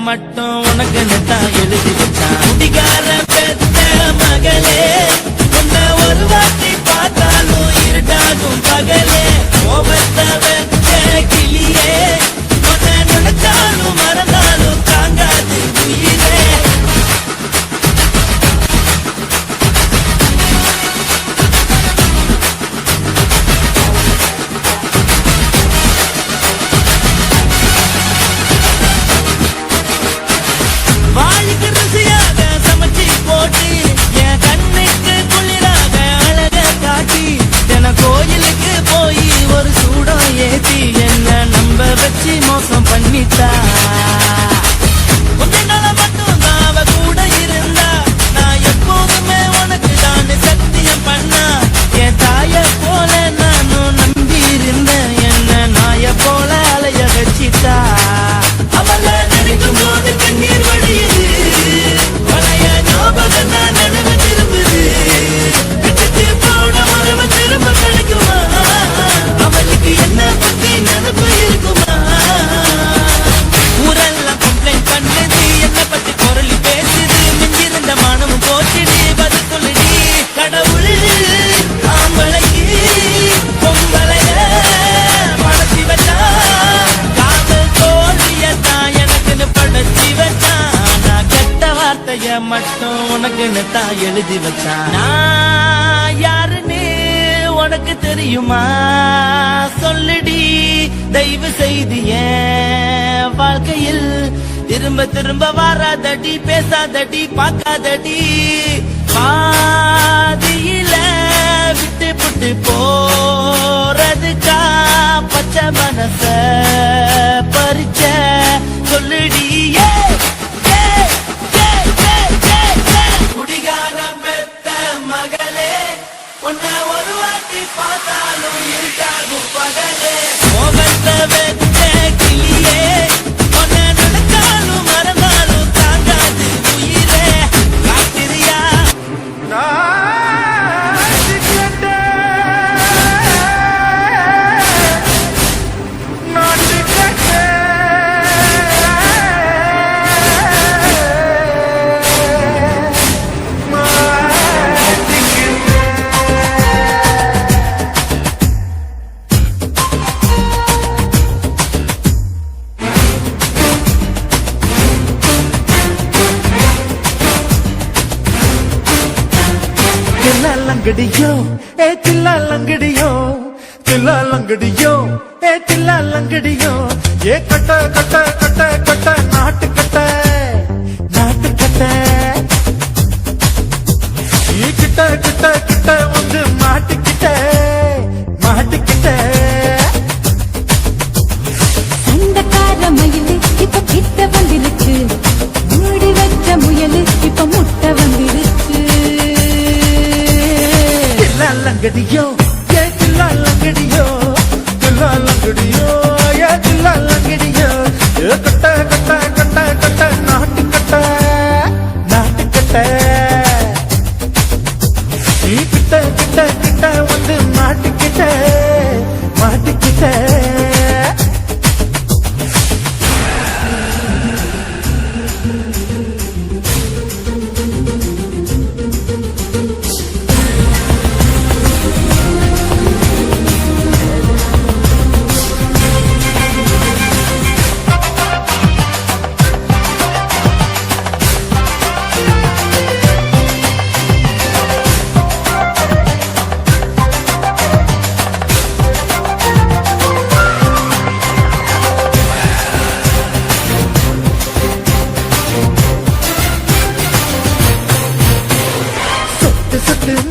மட்டும் உனக்கு தான் எழுதி வச்சான். குடிகார பெத்த மகளே, உன்னை ஒரு வாட்டி பார்த்தாலும் இருட்டாகும் பகலே. கோபத்தை வச்ச கிளியே, உன்னை நினைச்சாலும் மறந்தாலும் தாங்காது உயிரே. வாய்க்கு ருசியாக சமைச்சி போட்டு என் கண்ணுக்கு குளிராக அழக காட்டி தின கோயிலுக்கு போய் ஒரு சூடம் ஏத்தி என்ன நம்ப வச்சு மோசம் பண்ணிட்டா. கொஞ்ச நாள மட்டும் தான் அவ கூட இருந்தா, நான் எப்போதுமே உனக்கு தான் சத்தியம் பண்ணா. என் தாய போல நானும் நம்பி இருந்தேன், என்ன நாய போல அலைய வச்சிட்டா. அவள நினைக்கும் போது கண்ணீர் வடியுது, பழைய ஞாபகம் நான் நினைவு திரும்புது. விட்டுட்டு போன உறவு திரும்ப கிடைக்குமா? அவளுக்கு என்ன பத்தி நினைப்பு இருக்குமா? ஊரெல்லாம் கம்ப்ளைண்ட் பண்ணுது, என்ன பத்தி குரல் பேசுது. மிஞ்சிருந்த மானமும் போச்சுடி, பதில் சொல்லுடி. கடவுள் ஆம்பளைக்கு பொம்பளைய படைச்சி வச்சா, காதல் தோல்வியத்தான் எனக்குன்னு படைச்சி வச்சான். நான் கெட்ட வார்த்தைய மட்டும் உனக்குன்னு தான் எழுதி வச்சான். நான் யாருன்னு உனக்கு தெரியுமா? சொல்லுடி தயவு செய்து என் வாழ்க்கையில் திரும்ப திரும்ப வராதடி, பேசாதடி, பார்க்காதடி. பாதியில விட்டு புட்டு போறதுக்கா பச்சை மனச பறிச்ச சொல்லுடி. குடிகாரம் பெத்த மகளே, உன்னை ஒரு வாட்டி பார்த்தாலும் இருக்காகும் பகலே. மோகத்தை வச்ச கிளியே, உன்னை நினைச்சாலும் மறந்தாலும் தாங்காது உயிரே. காத்திரியா லங்கடியோ ஏ தில்லா லங்கடியோ, தில்லா லங்கடியோ ஏ தில்லா லங்கடியோ. ஏ கட்ட கட்ட கட்ட கட்ட நாட்டு கட்ட, நாட்டு கட்ட. நீ கிட்ட கிட்ட கிட்ட வந்து மாட்டிக்கிட்ட, மாட்டிக்கிட்ட. சண்டக்கார மயிலு இப்ப கிட்ட வந்திருக்கு, மூடி வச்ச முயலு இப்ப முட்டை வந்திருக்கு. லங்கடியோ ஏ தில்லா லங்கடியோ, தில்லா லங்கடியோ ஏ தில்லா லங்கடியோ. ஏ கட்ட கட்ட கட்ட கட்ட நாட்டு கட்ட, நாட்டு கட்ட. நீ கிட்ட கிட்ட கிட்ட வந்து மாட்டிக்கிட்ட, மாட்டிக்கிட்ட.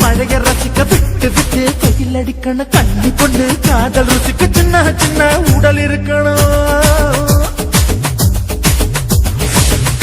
மழைய ரசிக்க விட்டு விட்டு கையில் அடிக்கணும், கண்ணி கொண்டு காதல் ருசிக்க சின்ன சின்ன உடல் இருக்கணும்.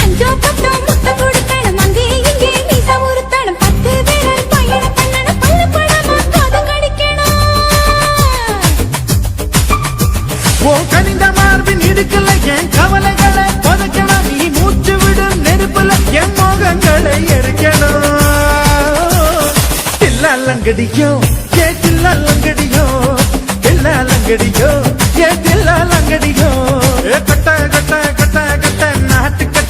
அஞ்சோ பத்தோ முட்டை கொடுக்கணும், அங்கே இங்கே மீசா உருத்தணும், 10 விரல் பயணம் பண்ணணும், பல்ல படமா காது கடிக்கணும். ஓ கனிந்த மார்பின் இடுக்கல என் கவலைகளை புதைக்கணும், நீ மூச்சு விடும் நெருப்புல என் மோகங்களை எரிக்கணும். தில்லா லங்கடியோ ஏ தில்லா லங்கடியோ, தில்லா லங்கடியோ ஏ தில்லா லங்கடியோ. கட்ட கட்ட கட்ட கட்ட நாட்டு கட்ட.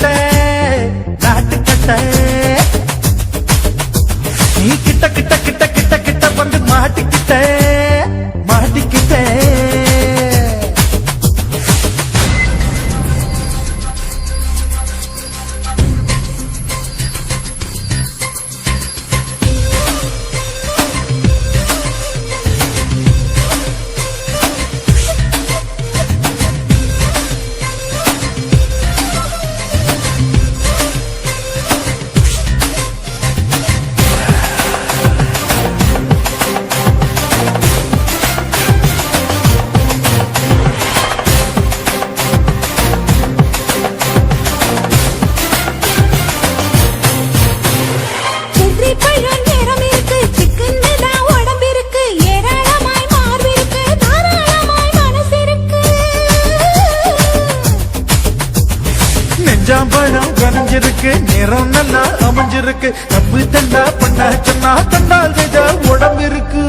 இருக்கு. தப்பு தண்டா பண்ண சொன்னா தண்டால் செய்த உடம்பு இருக்கு.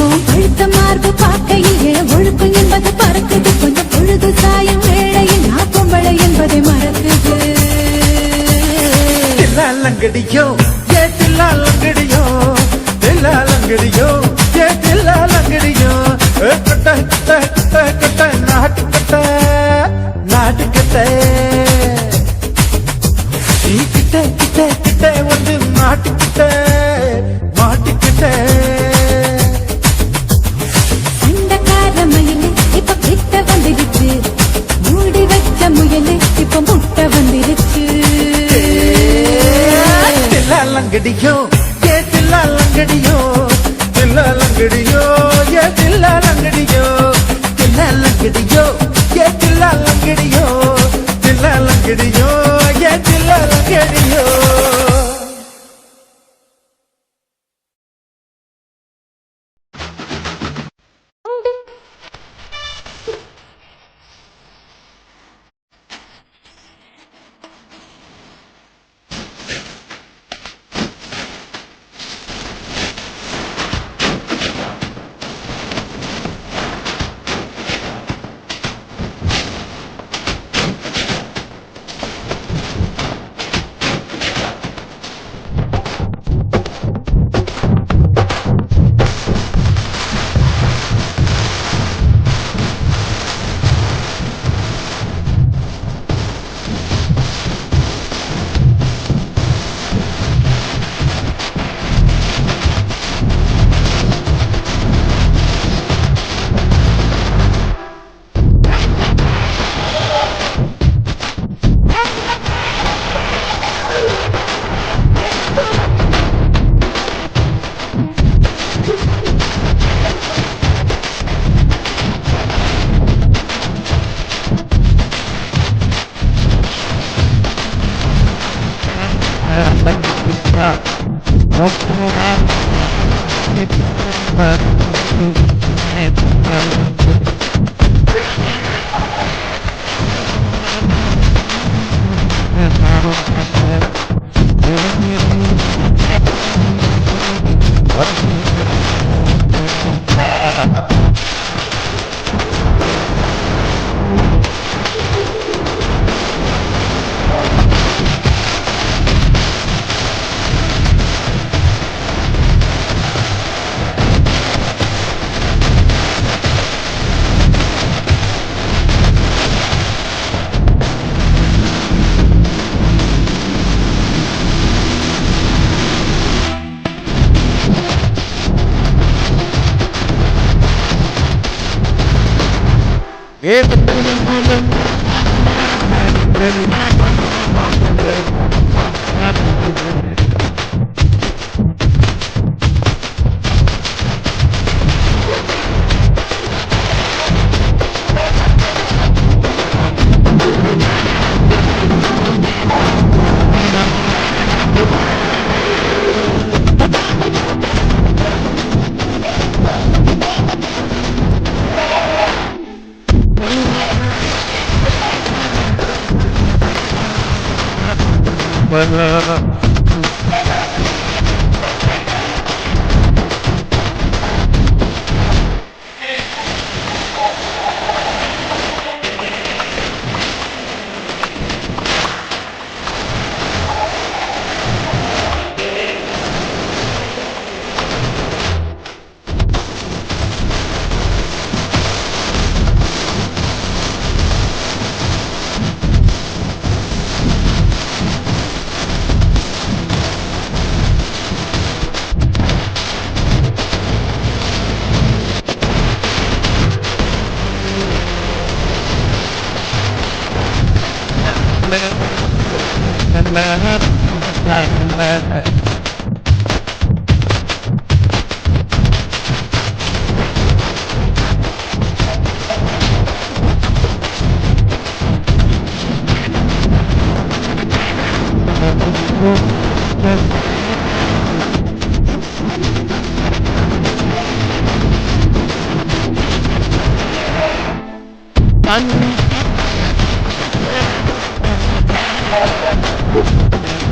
உன் பழுத்த மார்பு பார்க்கையில் ஒழுக்கம் என்பது பறக்குது. கொஞ்சம் பொழுது சாயம் வேளையில் நான் பொம்பளை என்பதை மறக்குது. தில்லாலங்கடியோ ஏ தில்லாலங்கடியோ, தில்லாலங்கடியோ ஏ தில்லாலங்கடியோ. கட்ட கட்ட கட்ட கட்ட நாட்டு கட்ட நாட்டு கட்ட. நீ கிட்ட கிட்ட கிட்ட வந்து மாட்டிக்கிட்ட மாட்டிக்கிட்ட. சண்டைக்கார மயிலு இப்ப கிட்ட வந்துருச்சு. மூடி வச்ச முயலு இப்ப முட்டை வந்துருச்சு. தில்லாலங்கடியோ ஏ தில்லாலங்கடியோ, தில்லாலங்கடியோ ஏ தில்லாலங்கடியோ. தில்லாலங்கடியோ ஏ தில்லாலங்கடியோ, தில்லாலங்கடியோ ஏ தில்லாலங்கடியோ.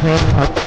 ஆ